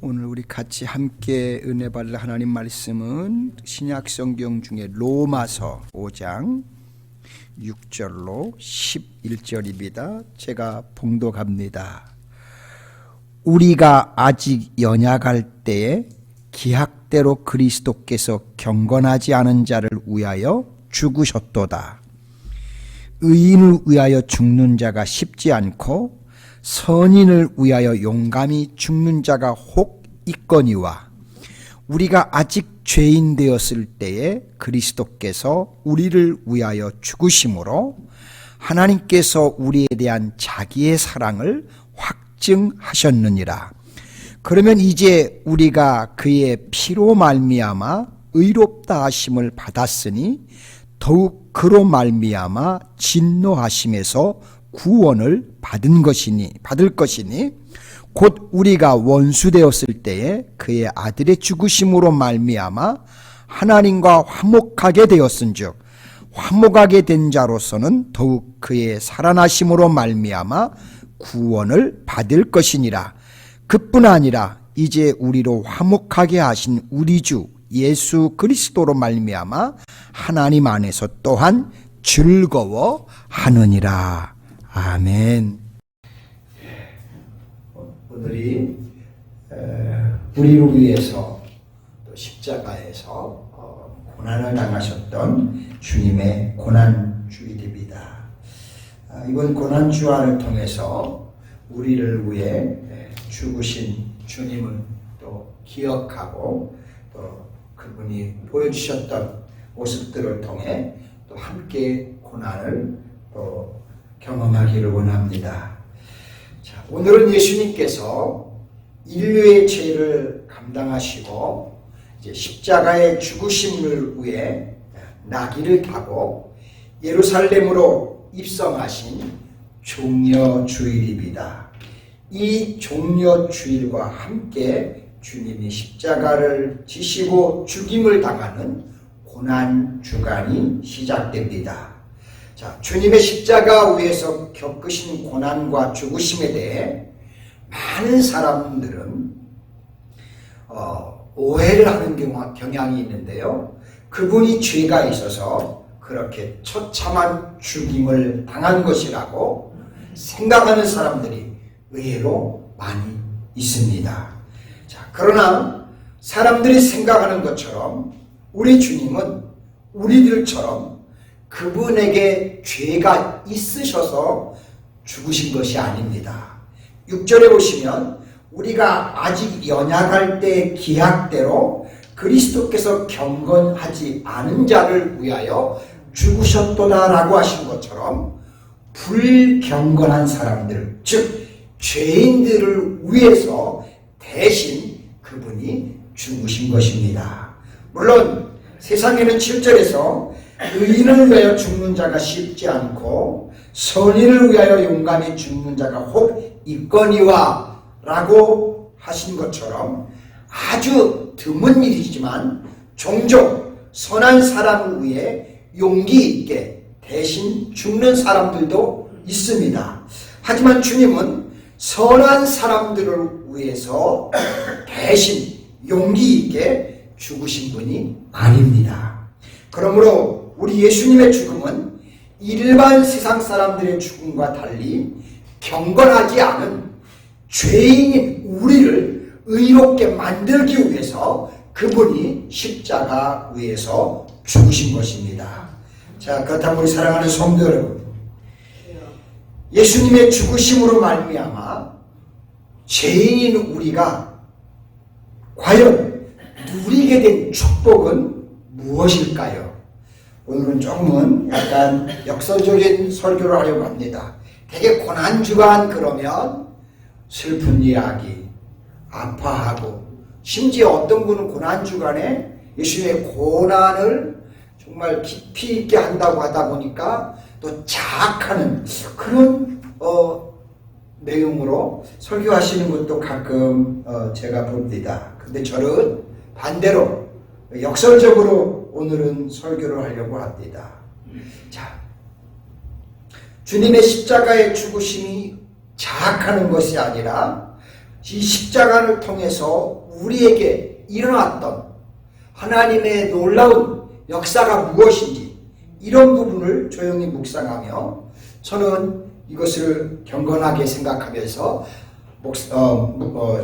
오늘 우리 같이 함께 은혜 받을 하나님 말씀은 신약 성경 중에 로마서 5장 6절로 11절입니다. 제가 봉독합니다. 우리가 아직 연약할 때에 기약대로 그리스도께서 경건하지 않은 자를 위하여 죽으셨도다. 의인을 위하여 죽는 자가 쉽지 않고 선인을 위하여 용감히 죽는 자가 혹 있거니와 우리가 아직 죄인 되었을 때에 그리스도께서 우리를 위하여 죽으심으로 하나님께서 우리에 대한 자기의 사랑을 확증하셨느니라. 그러면 이제 우리가 그의 피로 말미암아 의롭다 하심을 받았으니 더욱 그로 말미암아 진노하심에서 구원을 받을 것이니 곧 우리가 원수 되었을 때에 그의 아들의 죽으심으로 말미암아 하나님과 화목하게 되었은즉 화목하게 된 자로서는 더욱 그의 살아나심으로 말미암아 구원을 받을 것이니라. 그뿐 아니라 이제 우리로 화목하게 하신 우리 주 예수 그리스도로 말미암아 하나님 안에서 또한 즐거워하느니라. 아멘. 오늘이 우리를 위해서 또 십자가에서 고난을 당하셨던 주님의 고난주일입니다. 이번 고난주안을 통해서 우리를 위해 죽으신 주님을 또 기억하고 또 그분이 보여주셨던 모습들을 통해 또 함께 고난을 또 경험하기를 원합니다. 자, 오늘은 예수님께서 인류의 죄를 감당하시고 이제 십자가의 죽으심을 위해 나귀를 타고 예루살렘으로 입성하신 종려주일입니다. 이 종려주일과 함께 주님이 십자가를 지시고 죽임을 당하는 고난주간이 시작됩니다. 자, 주님의 십자가 위에서 겪으신 고난과 죽으심에 대해 많은 사람들은 오해를 하는 경향이 있는데요. 그분이 죄가 있어서 그렇게 처참한 죽임을 당한 것이라고 생각하는 사람들이 의외로 많이 있습니다. 자, 그러나 사람들이 생각하는 것처럼 우리 주님은 우리들처럼 그분에게 죄가 있으셔서 죽으신 것이 아닙니다. 6절에 보시면 우리가 아직 연약할 때 기약대로 그리스도께서 경건하지 않은 자를 위하여 죽으셨도다라고 하신 것처럼 불경건한 사람들, 즉 죄인들을 위해서 대신 그분이 죽으신 것입니다. 물론 세상에는 7절에서 의인을 위하여 죽는 자가 쉽지 않고 선인을 위하여 용감히 죽는 자가 혹 있거니와 라고 하신 것처럼 아주 드문 일이지만 종종 선한 사람을 위해 용기 있게 대신 죽는 사람들도 있습니다. 하지만 주님은 선한 사람들을 위해서 대신 용기 있게 죽으신 분이 아닙니다. 그러므로 우리 예수님의 죽음은 일반 세상 사람들의 죽음과 달리 경건하지 않은 죄인인 우리를 의롭게 만들기 위해서 그분이 십자가 위에서 죽으신 것입니다. 자, 그렇다면 우리 사랑하는 성도 여러분, 예수님의 죽으심으로 말미암아 죄인인 우리가 과연 누리게 된 축복은 무엇일까요? 오늘은 조금은 약간 역설적인 설교를 하려고 합니다. 되게 고난주간 그러면 슬픈 이야기, 아파하고, 심지어 어떤 분은 고난주간에 예수님의 고난을 정말 깊이 있게 한다고 하다 보니까 또 자학하는 그런 내용으로 설교하시는 것도 가끔 제가 봅니다. 근데 저는 반대로 역설적으로 오늘은 설교를 하려고 합니다. 자, 주님의 십자가의 죽으심이 자학하는 것이 아니라 이 십자가를 통해서 우리에게 일어났던 하나님의 놀라운 역사가 무엇인지 이런 부분을 조용히 묵상하며 저는 이것을 경건하게 생각하면서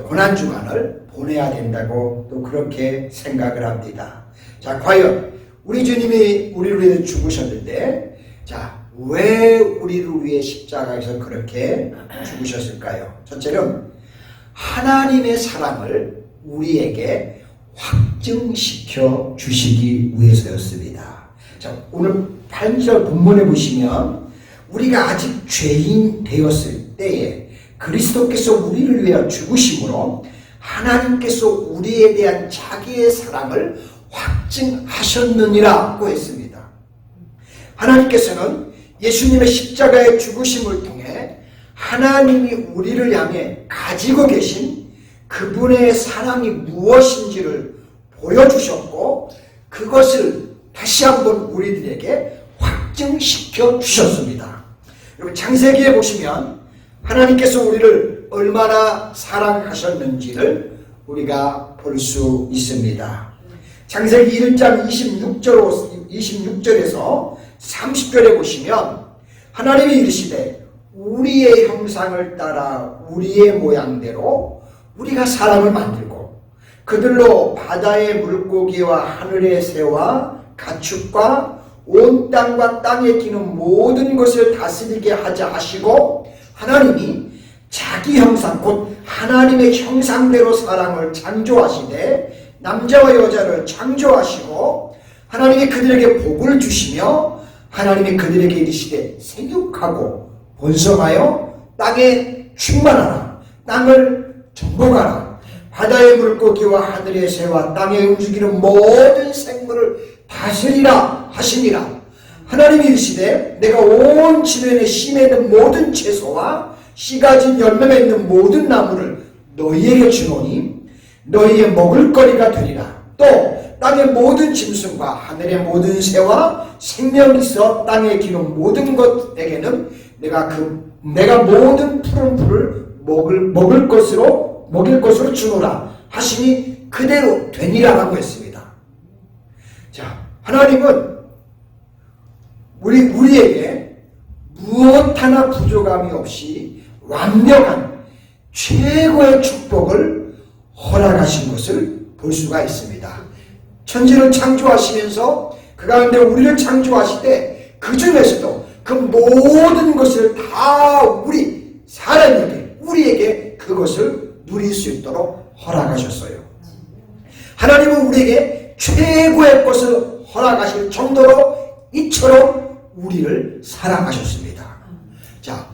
고난주간을 보내야 된다고 또 그렇게 생각을 합니다. 자, 과연 우리 주님이 우리를 위해 죽으셨는데, 자, 왜 우리를 위해 십자가에서 그렇게 죽으셨을까요? 첫째는 하나님의 사랑을 우리에게 확증시켜 주시기 위해서였습니다. 자, 오늘 8절 본문에 보시면 우리가 아직 죄인 되었을 때에 그리스도께서 우리를 위하여 죽으심으로 하나님께서 우리에 대한 자기의 사랑을 확증하셨느니라고 했습니다. 하나님께서는 예수님의 십자가의 죽으심을 통해 하나님이 우리를 향해 가지고 계신 그분의 사랑이 무엇인지를 보여주셨고 그것을 다시 한번 우리들에게 확증시켜 주셨습니다. 여러분 창세기에 보시면 하나님께서 우리를 얼마나 사랑하셨는지를 우리가 볼 수 있습니다. 창세기 1장 26절에서 30절에 보시면 하나님이 이르시되 우리의 형상을 따라 우리의 모양대로 우리가 사람을 만들고 그들로 바다의 물고기와 하늘의 새와 가축과 온 땅과 땅에 기는 모든 것을 다스리게 하자 하시고 하나님이 자기 형상 곧 하나님의 형상대로 사람을 창조하시되 남자와 여자를 창조하시고 하나님이 그들에게 복을 주시며 하나님이 그들에게 이르시되 생육하고 번성하여 땅에 충만하라 땅을 정복하라 바다의 물고기와 하늘의 새와 땅에 움직이는 모든 생물을 다스리라 하시니라. 하나님이 이르시되 내가 온 지면에 심에 있는 모든 채소와 씨 가진 열매 맺는 모든 나무를 너희에게 주노니 너희의 먹을거리가 되리라. 또 땅의 모든 짐승과 하늘의 모든 새와 생명이 있어 땅에 기는 모든 것에게는 내가 모든 푸른 풀을 먹일 것으로 주노라 하시니 그대로 되니라라고 했습니다. 자, 하나님은 우리에게 무엇 하나 부족함이 없이 완벽한 최고의 축복을 허락하신 것을 볼 수가 있습니다. 천지를 창조하시면서 그 가운데 우리를 창조하실 때 그 중에서도 그 모든 것을 다 우리 사람에게 우리에게 그것을 누릴 수 있도록 허락하셨어요. 하나님은 우리에게 최고의 것을 허락하실 정도로 이처럼 우리를 사랑하셨습니다. 자,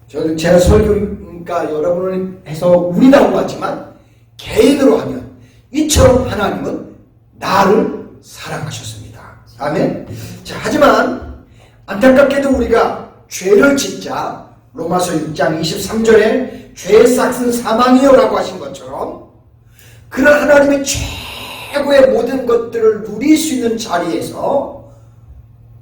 제가 설교니까 여러분을 해서 우리라고 하지만 개인으로 하면 이처럼 하나님은 나를 사랑하셨습니다. 아멘. 자, 하지만 안타깝게도 우리가 죄를 짓자 로마서 6장 23절에 죄의 싹은 사망이요라고 하신 것처럼 그런 하나님의 최고의 모든 것들을 누릴 수 있는 자리에서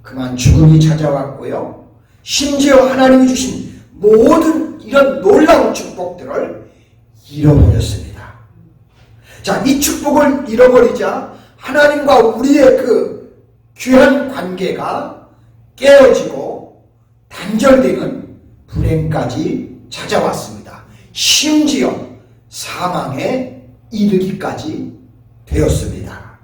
그만 죽음이 찾아왔고요. 심지어 하나님이 주신 모든 이런 놀라운 축복들을 잃어버렸습니다. 자, 이 축복을 잃어버리자 하나님과 우리의 그 귀한 관계가 깨어지고 단절되는 불행까지 찾아왔습니다. 심지어 사망에 이르기까지 되었습니다.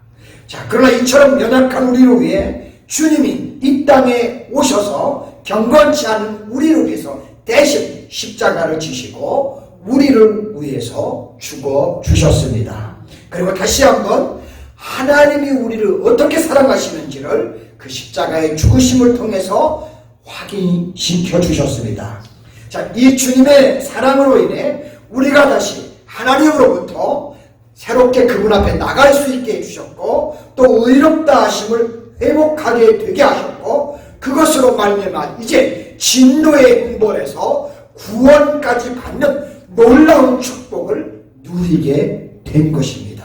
자, 그러나 이처럼 연약한 우리를 위해 주님이 이 땅에 오셔서 경건치 않은 우리를 위해서 대신 십자가를 지시고 우리를 위해서 죽어 주셨습니다. 그리고 다시 한번 하나님이 우리를 어떻게 사랑하시는지를 그 십자가의 죽으심을 통해서 확인시켜 주셨습니다. 자, 이 주님의 사랑으로 인해 우리가 다시 하나님으로부터 새롭게 그분 앞에 나갈 수 있게 해주셨고 또 의롭다 하심을 회복하게 되게 하셨고 그것으로 말미암아 이제 진노의 형벌에서 구원까지 받는 놀라운 축복을 누리게 된 것입니다.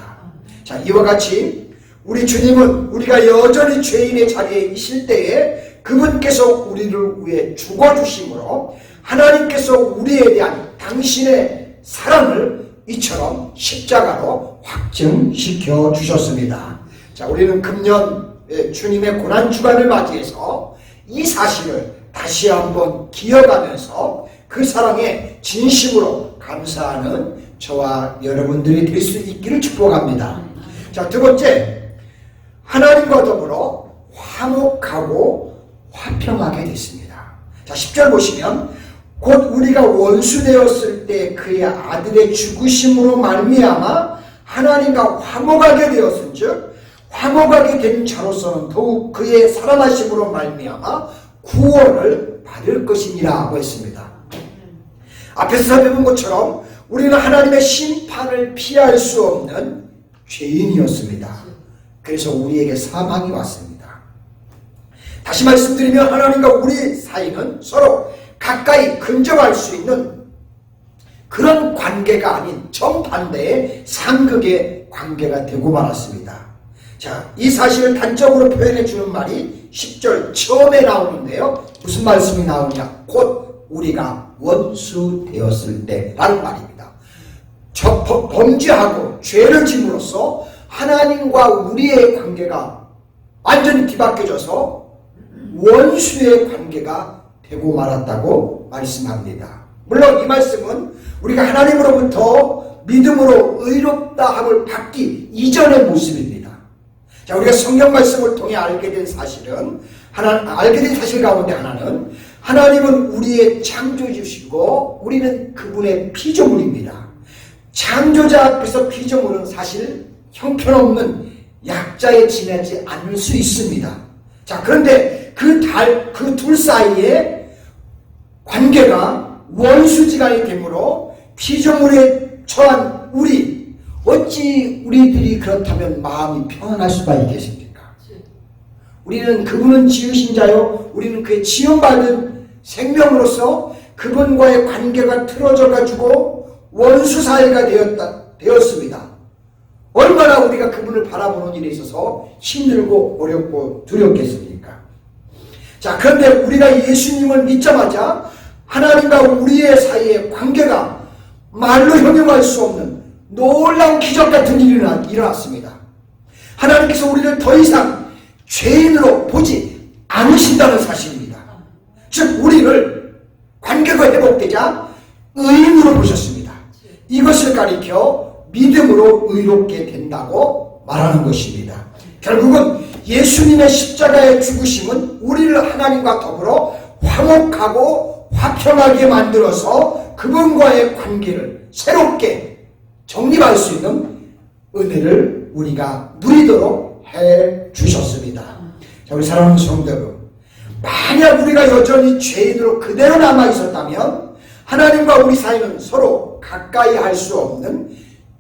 자, 이와 같이 우리 주님은 우리가 여전히 죄인의 자리에 있을 때에 그분께서 우리를 위해 죽어주심으로 하나님께서 우리에 대한 당신의 사랑을 이처럼 십자가로 확증시켜 주셨습니다. 자, 우리는 금년 주님의 고난주간을 맞이해서 이 사실을 다시 한번 기억하면서 그 사랑에 진심으로 감사하는 저와 여러분들이 될 수 있기를 축복합니다. 자, 두 번째, 하나님과 더불어 화목하고 화평하게 됐습니다. 자, 10절 보시면 곧 우리가 원수 되었을 때 그의 아들의 죽으심으로 말미암아 하나님과 화목하게 되었은즉 화목하게 된 자로서는 더욱 그의 살아나심으로 말미암아 구원을 받을 것이니라 하고 했습니다. 앞에서 살펴본 것처럼 우리는 하나님의 심판을 피할 수 없는 죄인이었습니다. 그래서 우리에게 사망이 왔습니다. 다시 말씀드리면 하나님과 우리 사이는 서로 가까이 근접할 수 있는 그런 관계가 아닌 정반대의 상극의 관계가 되고 말았습니다. 자, 이 사실을 단적으로 표현해 주는 말이 10절 처음에 나오는데요. 무슨 말씀이 나오냐? 곧 우리가 원수 되었을 때라는 말입니다. 범죄하고 죄를 짐으로써 하나님과 우리의 관계가 완전히 뒤바뀌어져서 원수의 관계가 되고 말았다고 말씀합니다. 물론 이 말씀은 우리가 하나님으로부터 믿음으로 의롭다함을 받기 이전의 모습입니다. 자, 우리가 성경 말씀을 통해 알게 된 사실 가운데 하나는 하나님은 우리의 창조주시고 우리는 그분의 피조물입니다. 창조자 앞에서 피조물은 사실 형편없는 약자에 지나지 않을 수 있습니다. 자, 그런데 그 둘 사이에 관계가 원수지간이 되므로 피조물에 처한 우리, 어찌 우리들이 그렇다면 마음이 편안할 수가 있겠습니까? 우리는 그분은 지으신 자요, 우리는 그의 지음받은 생명으로서 그분과의 관계가 틀어져 가지고 원수 사이가 되었습니다. 얼마나 우리가 그분을 바라보는 일에 있어서 힘들고 어렵고 두렵겠습니까? 자, 그런데 우리가 예수님을 믿자마자 하나님과 우리의 사이의 관계가 말로 형용할 수 없는 놀라운 기적 같은 일이 일어났습니다. 하나님께서 우리를 더 이상 죄인으로 보지 않으신다는 사실입니다. 즉 우리를 관계가 회복되자 의인으로 보셨습니다. 이것을 가리켜 믿음으로 의롭게 된다고 말하는 것입니다. 결국은 예수님의 십자가의 죽으심은 우리를 하나님과 더불어 화목하고 화평하게 만들어서 그분과의 관계를 새롭게 정립할 수 있는 은혜를 우리가 누리도록 해 주셨습니다. 자, 우리 사랑하는 성도 여러분, 만약 우리가 여전히 죄인으로 그대로 남아 있었다면 하나님과 우리 사이는 서로 가까이 할 수 없는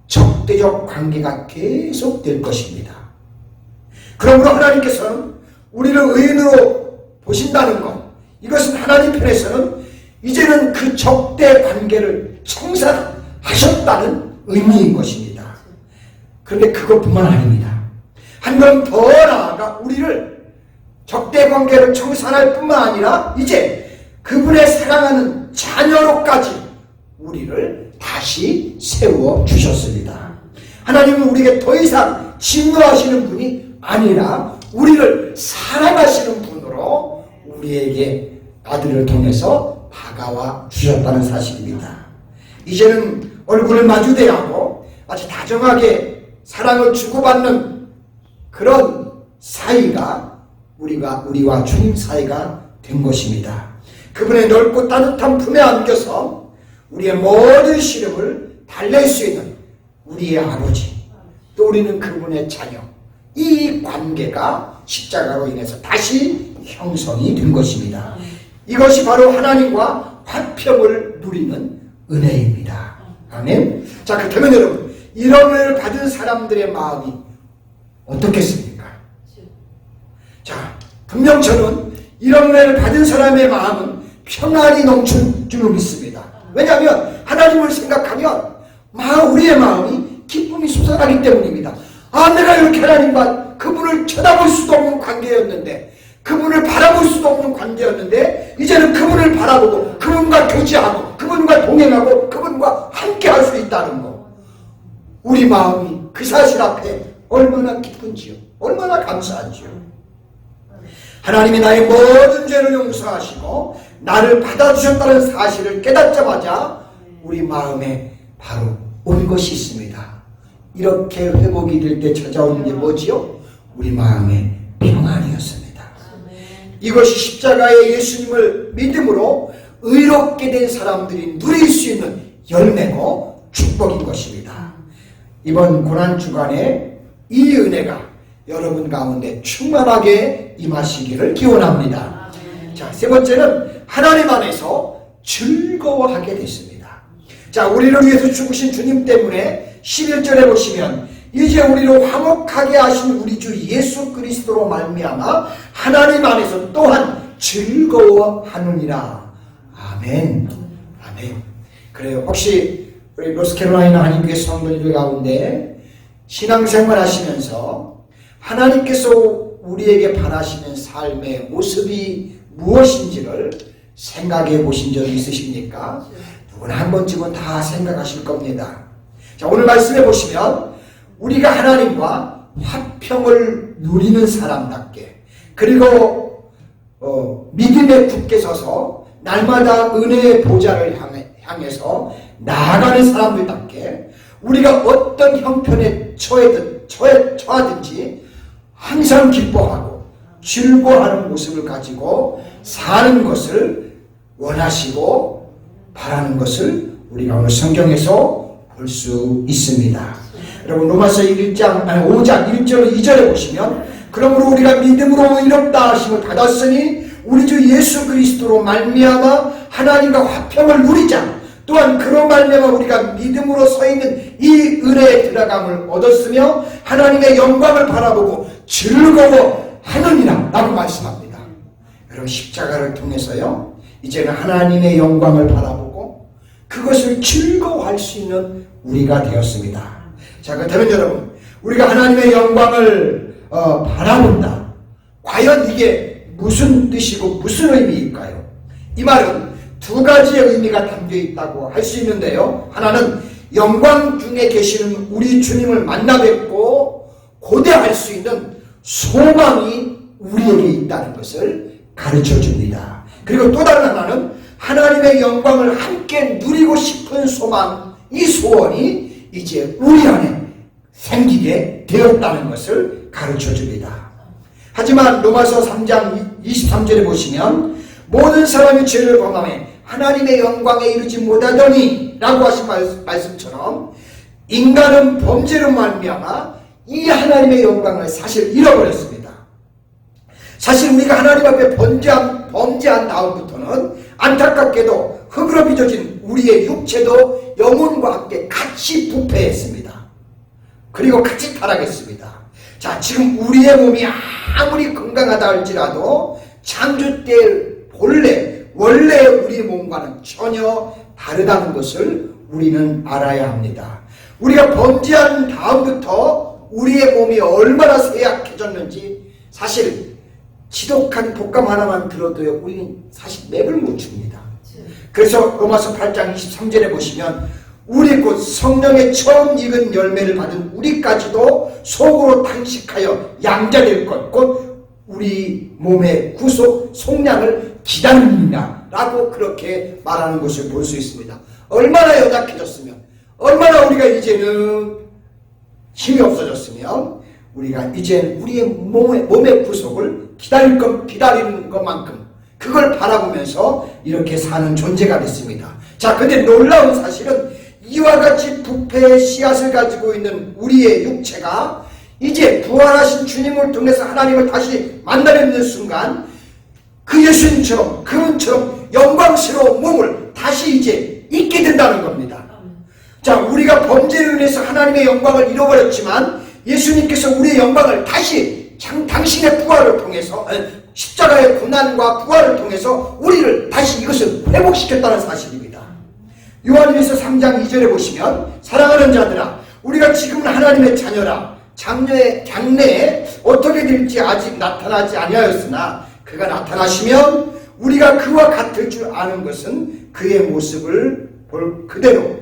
적대적 관계가 계속될 것입니다. 그러므로 하나님께서는 우리를 의인으로 보신다는 것, 이것은 하나님 편에서는 이제는 그 적대 관계를 청산하셨다는 의미인 것입니다. 그런데 그것뿐만 아닙니다. 한 걸음 더 나아가 우리를 적대 관계를 청산할 뿐만 아니라 이제 그분의 사랑하는 자녀로까지 우리를 다시 세워주셨습니다. 하나님은 우리에게 더 이상 진노하시는 분이 아니라 우리를 사랑하시는 분으로 우리에게 아들을 통해서 다가와 주셨다는 사실입니다. 이제는 얼굴을 마주대하고 아주 다정하게 사랑을 주고받는 그런 사이가 우리와 주님 사이가 된 것입니다. 그분의 넓고 따뜻한 품에 안겨서 우리의 모든 시름을 달랠 수 있는 우리의 아버지, 또 우리는 그분의 자녀, 이 관계가 십자가로 인해서 다시 형성이 된 것입니다. 이것이 바로 하나님과 화평을 누리는 은혜입니다. 아멘. 자, 그렇다면 여러분, 이런 은혜를 받은 사람들의 마음이 어떻겠습니까? 자, 분명 저는 이런 은혜를 받은 사람의 마음은 평안이 넘칠 줄로 믿습니다. 왜냐하면 하나님을 생각하면 우리의 마음이 기쁨이 솟아나기 때문입니다. 내가 이렇게 하나님과 그분을 쳐다볼 수도 없는 관계였는데, 그분을 바라볼 수도 없는 관계였는데, 이제는 그분을 바라보고 그분과 교제하고 그분과 동행하고 그분 하나님과 함께 할 수 있다는 거, 우리 마음이 그 사실 앞에 얼마나 기쁜지요, 얼마나 감사한지요. 하나님이 나의 모든 죄를 용서하시고 나를 받아주셨다는 사실을 깨닫자마자 우리 마음에 바로 온 것이 있습니다. 이렇게 회복이 될 때 찾아오는 게 뭐지요? 우리 마음의 평안이었습니다. 이것이 십자가의 예수님을 믿음으로 의롭게 된 사람들이 누릴 수 있는 열매고 축복인 것입니다. 이번 고난주간에 이 은혜가 여러분 가운데 충만하게 임하시기를 기원합니다. 자, 세 번째는 하나님 안에서 즐거워하게 됐습니다. 자, 우리를 위해서 죽으신 주님 때문에 11절에 보시면 이제 우리를 화목하게 하신 우리 주 예수 그리스도로 말미암아 하나님 안에서 또한 즐거워하느니라. 아멘. 아멘. 그래요. 혹시 우리 노스캐롤라이나 한인교회 성도님들 가운데 신앙생활 하시면서 하나님께서 우리에게 바라시는 삶의 모습이 무엇인지를 생각해 보신 적이 있으십니까? 누구나 한 번쯤은 다 생각하실 겁니다. 자, 오늘 말씀해 보시면 우리가 하나님과 화평을 누리는 사람답게, 그리고 믿음에 굳게 서서 날마다 은혜의 보좌를 향해서 나아가는 사람들답게 우리가 어떤 형편에 처하든지 항상 기뻐하고 즐거워하는 모습을 가지고 사는 것을 원하시고 바라는 것을 우리가 오늘 성경에서 볼 수 있습니다. 여러분 로마서 5장 1절 2절에 보시면 그러므로 우리가 믿음으로 의롭다 하심을 받았으니 우리 주 예수 그리스도로 말미암아 하나님과 화평을 누리자. 또한 그로 말미암아 우리가 믿음으로 서 있는 이 은혜에 들어감을 얻었으며 하나님의 영광을 바라보고 즐거워하느니라 라고 말씀합니다. 여러분 십자가를 통해서요 이제는 하나님의 영광을 바라보고 그것을 즐거워할 수 있는 우리가 되었습니다. 자, 그렇다면 여러분 우리가 하나님의 영광을 바라본다. 과연 이게 무슨 뜻이고 무슨 의미일까요? 이 말은 두 가지의 의미가 담겨 있다고 할 수 있는데요. 하나는 영광 중에 계시는 우리 주님을 만나 뵙고 고대할 수 있는 소망이 우리에게 있다는 것을 가르쳐 줍니다. 그리고 또 다른 하나는 하나님의 영광을 함께 누리고 싶은 소망, 이 소원이 이제 우리 안에 생기게 되었다는 것을 가르쳐 줍니다. 하지만 로마서 3장 23절에 보시면 모든 사람이 죄를 범하며 하나님의 영광에 이르지 못하더니 라고 하신 말씀처럼 인간은 범죄로 말미암아 이 하나님의 영광을 사실 잃어버렸습니다. 사실 우리가 하나님 앞에 범죄한 다음부터는 안타깝게도 흙으로 빚어진 우리의 육체도 영혼과 함께 같이 부패했습니다. 그리고 같이 타락했습니다. 자, 지금 우리의 몸이 아무리 건강하다 할지라도 창조 때 원래 우리 몸과는 전혀 다르다는 것을 우리는 알아야 합니다. 우리가 범죄한 다음부터 우리의 몸이 얼마나 쇠약해졌는지 사실 지독한 독감 하나만 들어도요 우리는 사실 맥을 못 춥니다. 그래서 로마서 8장 23절에 보시면 우리 곧 성령의 처음 익은 열매를 받은 우리까지도 속으로 탄식하여 양자될 것 곧 우리 몸의 구속 속량을 기다립니다 라고 그렇게 말하는 것을 볼 수 있습니다. 얼마나 연약해졌으면, 얼마나 우리가 이제는 힘이 없어졌으면 우리가 이제 우리의 몸의 구속을 기다리는 것만큼 그걸 바라보면서 이렇게 사는 존재가 됐습니다. 자, 근데 놀라운 사실은 이와 같이 부패의 씨앗을 가지고 있는 우리의 육체가 이제 부활하신 주님을 통해서 하나님을 다시 만나려는 순간 그 예수님처럼 그분처럼 영광스러운 몸을 다시 이제 잊게 된다는 겁니다. 자, 우리가 범죄로 인해서 하나님의 영광을 잃어버렸지만 예수님께서 우리의 영광을 다시 당신의 부활을 통해서 십자가의 고난과 부활을 통해서 우리를 다시 이것을 회복시켰다는 사실입니다. 요한일서 3장 2절에 보시면 사랑하는 자들아 우리가 지금은 하나님의 자녀라 장래에 어떻게 될지 아직 나타나지 아니하였으나 그가 나타나시면 우리가 그와 같을 줄 아는 것은 그의 모습을 그대로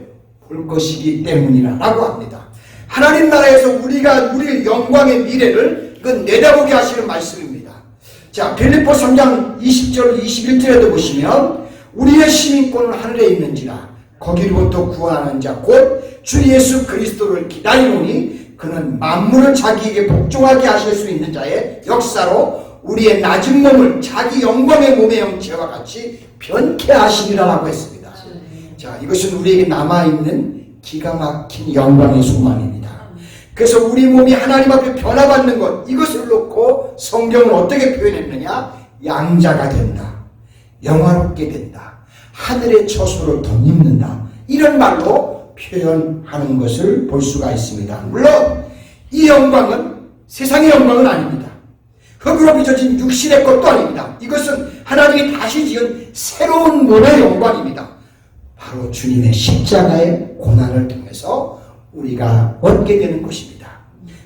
볼 것이기 때문이라고 합니다. 하나님 나라에서 우리의 영광의 미래를 내다보게 하시는 말씀입니다. 자, 빌립보 3장 20절 21절에도 보시면 우리의 시민권은 하늘에 있는지라 거기로부터 구원하는 자 곧 주 예수 그리스도를 기다리노니 그는 만물을 자기에게 복종하게 하실 수 있는 자의 역사로 우리의 낮은 몸을 자기 영광의 몸의 형체와 같이 변케 하시리라고 했습니다. 자, 이것은 우리에게 남아있는 기가 막힌 영광의 소망입니다. 그래서 우리 몸이 하나님 앞에 변화받는 것, 이것을 놓고 성경은 어떻게 표현했느냐? 양자가 된다, 영화롭게 된다, 하늘의 처소를 덧입는다, 이런 말로 표현하는 것을 볼 수가 있습니다. 물론 이 영광은 세상의 영광은 아닙니다. 흙으로 빚어진 육신의 것도 아닙니다. 이것은 하나님이 다시 지은 새로운 몸의 영광입니다. 바로 주님의 십자가의 고난을 통해서 우리가 얻게 되는 것입니다.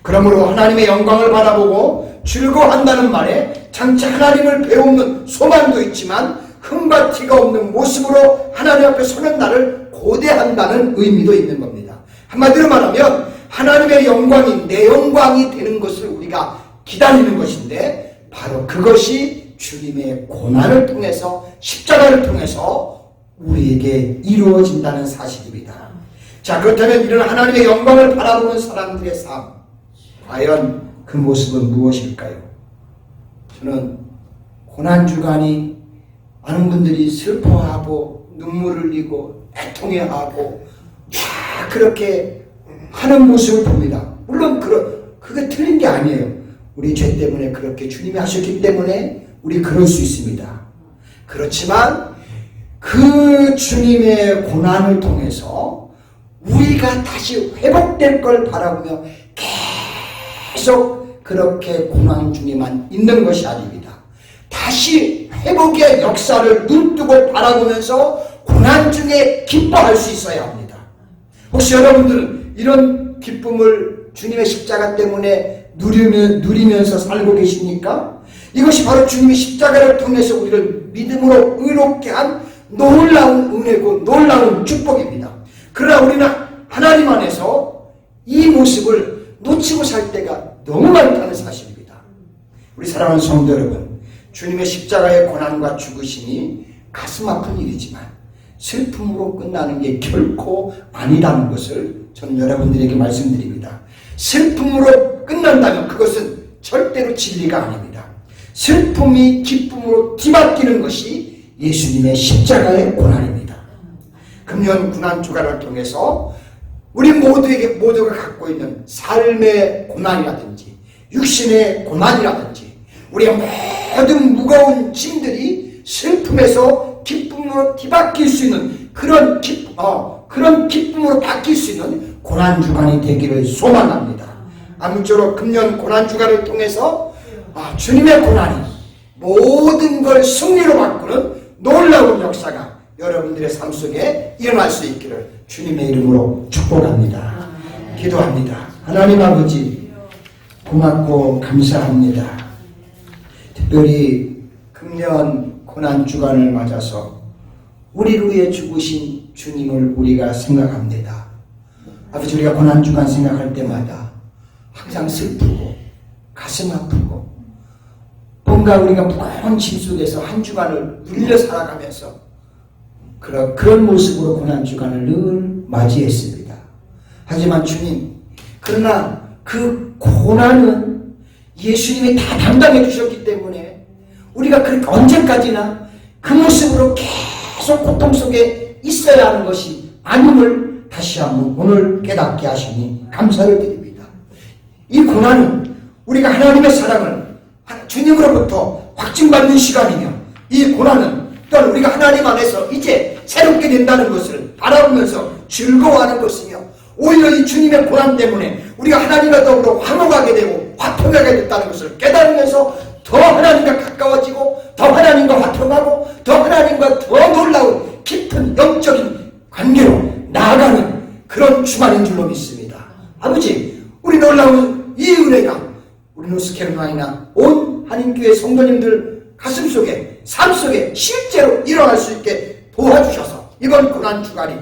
그러므로 하나님의 영광을 바라보고 즐거워한다는 말에 장차 하나님을 배우는 소망도 있지만 흠과 티가 없는 모습으로 하나님 앞에 서는 날을 고대한다는 의미도 있는 겁니다. 한마디로 말하면 하나님의 영광이 내 영광이 되는 것을 우리가 기다리는 것인데 바로 그것이 주님의 고난을 통해서 십자가를 통해서 우리에게 이루어진다는 사실입니다. 자, 그렇다면 이런 하나님의 영광을 바라보는 사람들의 삶, 과연 그 모습은 무엇일까요? 저는 고난주간이 많은 분들이 슬퍼하고 눈물을 흘리고 애통해하고 그렇게 하는 모습을 봅니다. 물론 그게 틀린 게 아니에요. 우리 죄 때문에 그렇게 주님이 하셨기 때문에 우리 그럴 수 있습니다. 그렇지만 그 주님의 고난을 통해서 우리가 다시 회복될 걸 바라보며 계속 그렇게 고난 중에만 있는 것이 아닙니다. 다시 회복의 역사를 눈뜨고 바라보면서 고난 중에 기뻐할 수 있어야 합니다. 혹시 여러분들은 이런 기쁨을 주님의 십자가 때문에 누리면서 살고 계십니까? 이것이 바로 주님의 십자가를 통해서 우리를 믿음으로 의롭게 한 놀라운 은혜고 놀라운 축복입니다. 그러나 우리는 하나님 안에서 이 모습을 놓치고 살 때가 너무 많다는 사실입니다. 우리 사랑하는 성도 여러분, 주님의 십자가의 고난과 죽으심이 가슴 아픈 일이지만 슬픔으로 끝나는 게 결코 아니라는 것을 저는 여러분들에게 말씀드립니다. 슬픔으로 끝난다면 그것은 절대로 진리가 아닙니다. 슬픔이 기쁨으로 뒤바뀌는 것이 예수님의 십자가의 고난입니다. 금년 고난주간을 통해서 우리 모두가 갖고 있는 삶의 고난이라든지 육신의 고난이라든지 우리의 모든 무거운 짐들이 슬픔에서 기쁨으로 뒤바뀔 수 있는 그런 기쁨으로 바뀔 수 있는 고난주간이 되기를 소망합니다. 아무쪼록 금년 고난주간을 통해서 주님의 고난이 모든 걸 승리로 바꾸는 놀라운 역사가 여러분들의 삶 속에 일어날 수 있기를 주님의 이름으로 축복합니다. 기도합니다. 하나님 아버지 고맙고 감사합니다. 특별히 금년 고난주간을 맞아서 우리를 위해 죽으신 주님을 우리가 생각합니다. 아버지, 우리가 고난주간 생각할 때마다 항상 슬프고 가슴 아프고 뭔가 우리가 무거운 짐 속에서 한 주간을 눌려 살아가면서 그런 모습으로 고난주간을 늘 맞이했습니다. 하지만 주님, 그러나 그 고난은 예수님이 다 담당해 주셨기 때문에 우리가 그렇게 언제까지나 그 모습으로 계속 고통 속에 있어야 하는 것이 아님을 다시 한번 오늘 깨닫게 하시니 감사를 드립니다. 이 고난은 우리가 하나님의 사랑을 주님으로부터 확증받는 시간이며 이 고난은 또한 우리가 하나님 안에서 이제 새롭게 된다는 것을 바라보면서 즐거워하는 것이며 오히려 이 주님의 고난 때문에 우리가 하나님과 더불어 화목하게 되고 화평하게 됐다는 것을 깨달으면서 더 하나님과 가까워지고 더 하나님과 화평하고 더 하나님과 더 놀라운 깊은 영적인 관계로 나아가는 그런 주말인 줄로 믿습니다. 아버지, 우리 놀라운 이 은혜가 우리 노스캐롤라이나 온 한인교회 성도님들 가슴 속에 삶 속에 실제로 일어날 수 있게 도와주셔서 이번 고난주간이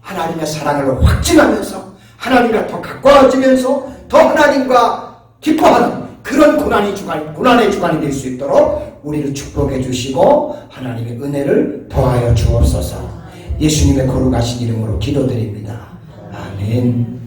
하나님의 사랑을 확증하면서 하나님과 더 가까워지면서 더 하나님과 기뻐하는 그런 고난의 주간이 될 수 있도록 우리를 축복해 주시고 하나님의 은혜를 더하여 주옵소서. 예수님의 거룩하신 이름으로 기도드립니다. 아멘.